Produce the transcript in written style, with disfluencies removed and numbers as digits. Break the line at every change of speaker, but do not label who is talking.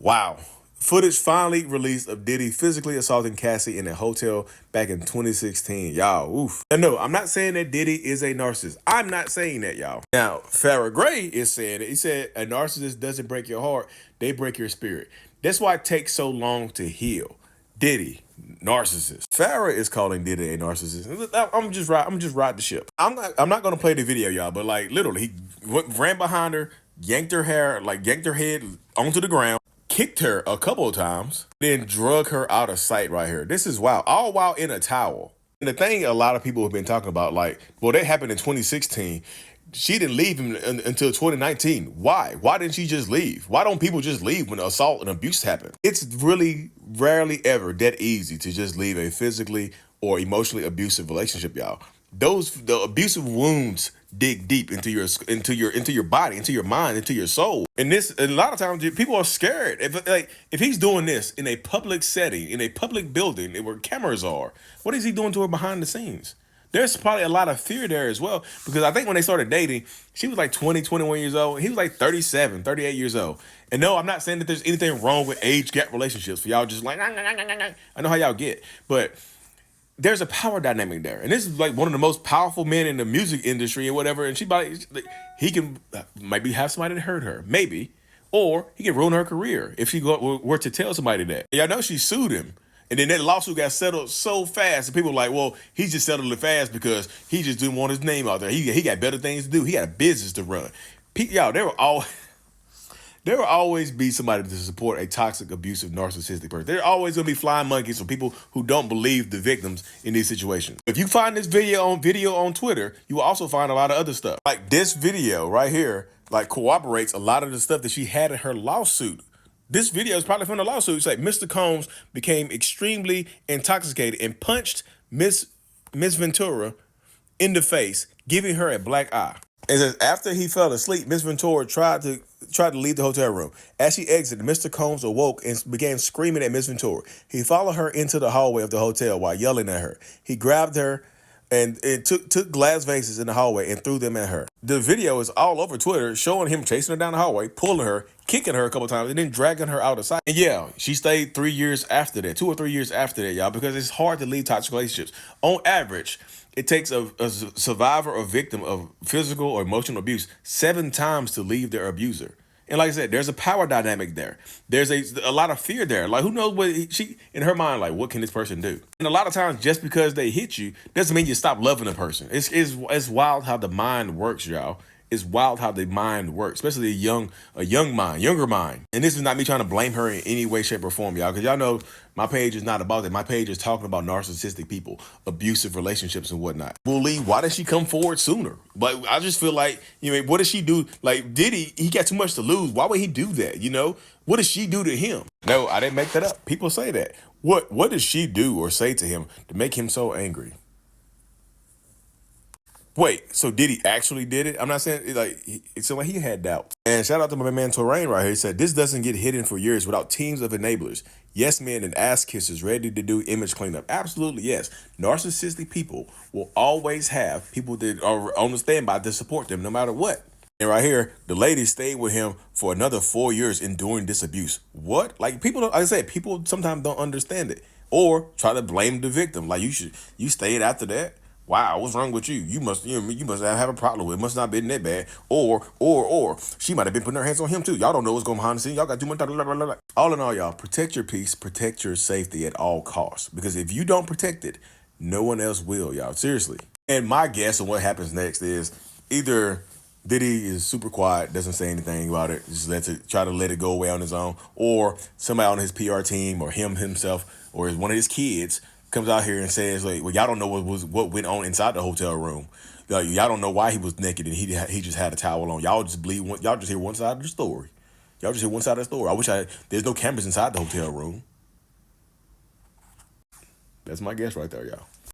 Wow. Footage finally released of Diddy physically assaulting Cassie in a hotel back in 2016. Y'all, oof. And no, I'm not saying that Diddy is a narcissist. I'm not saying that, y'all. Now, Farrah Gray is saying it. He said a narcissist doesn't break your heart, they break your spirit. That's why it takes so long to heal. Diddy, narcissist. Farrah is calling Diddy a narcissist. I'm just ride the ship. I'm not gonna play the video, y'all, but like literally he ran behind her, yanked her hair, like yanked her head onto the ground, kicked her a couple of times, then drug her out of sight right here. This is wild. All while in a towel. And the thing a lot of people have been talking about, like, well, that happened in 2016. She didn't leave him until 2019. Why? Why didn't she just leave? Why don't people just leave when assault and abuse happen? It's really rarely ever that easy to just leave a physically or emotionally abusive relationship, y'all. The abusive wounds dig deep into your body, into your mind, into your soul. And a lot of times people are scared. If he's doing this in a public setting, in a public building where cameras are, what is he doing to her behind the scenes? There's probably a lot of fear there as well, because I think when they started dating, she was like 20, 21 years old. He was like 37, 38 years old. And no, I'm not saying that there's anything wrong with age gap relationships for y'all just like, nah, nah, nah, nah, nah. I know how y'all get, but there's a power dynamic there. And this is like one of the most powerful men in the music industry or whatever. And he can maybe have somebody that hurt her, maybe, or he can ruin her career if she were to tell somebody that. Y'all know she sued him. And then that lawsuit got settled so fast, and people were like, well, he just settled it fast because he just didn't want his name out there. He got better things to do. He got a business to run. Y'all, there will always be somebody to support a toxic, abusive, narcissistic person. There are always going to be flying monkeys for people who don't believe the victims in these situations. If you find this video on Twitter, you will also find a lot of other stuff. Like this video right here, like corroborates a lot of the stuff that she had in her lawsuit. This video is probably from the lawsuit. It's like Mr. Combs became extremely intoxicated and punched Miss Ventura in the face, giving her a black eye. It says after he fell asleep, Miss Ventura tried to leave the hotel room. As she exited, Mr. Combs awoke and began screaming at Miss Ventura. He followed her into the hallway of the hotel while yelling at her. He grabbed her and took glass vases in the hallway and threw them at her. The video is all over Twitter showing him chasing her down the hallway, pulling her, kicking her a couple times, and then dragging her out of sight. And yeah, she stayed 3 years after that, 2 or 3 years after that, y'all, because it's hard to leave toxic relationships. On average, it takes a survivor or victim of physical or emotional abuse 7 times to leave their abuser. And like I said, there's a power dynamic there. There's a lot of fear there. Like, who knows what she, in her mind, like, what can this person do? And a lot of times, just because they hit you, doesn't mean you stop loving a person. It's wild how the mind works, y'all. It's wild how the mind works, especially a younger mind. And this is not me trying to blame her in any way, shape, or form, y'all, because y'all know my page is not about that. My page is talking about narcissistic people, abusive relationships and whatnot. Bully, why did she come forward sooner? But I just feel like, what did she do? Like, Diddy, he got too much to lose. Why would he do that? What did she do to him? No, I didn't make that up. People say that. What did she do or say to him to make him so angry? Wait, so Diddy actually did it? I'm not saying it's like he had doubts. And shout out to my man Terrain right here. He said, this doesn't get hidden for years without teams of enablers. Yes men and ass kissers ready to do image cleanup. Absolutely, yes. Narcissistic people will always have people that are on the standby to support them no matter what. And right here, the lady stayed with him for another 4 years enduring this abuse. What? Like, people, like I said, people sometimes don't understand it or try to blame the victim. Like, you stayed after that. Wow, what's wrong with you? You must have a problem with it. It must not have been that bad. Or she might have been putting her hands on him too. Y'all don't know what's going behind the scenes. Y'all got too much. Blah, blah, blah, blah. All in all, y'all, protect your peace, protect your safety at all costs. Because if you don't protect it, no one else will, y'all. Seriously. And my guess on what happens next is either Diddy is super quiet, doesn't say anything about it, just try to let it go away on his own, or somebody on his PR team or himself or one of his kids comes out here and says, like, well, y'all don't know what went on inside the hotel room. Like, y'all don't know why he was naked and he just had a towel on. Y'all just hear one side of the story. Y'all just hear one side of the story. There's no cameras inside the hotel room. That's my guess right there, y'all.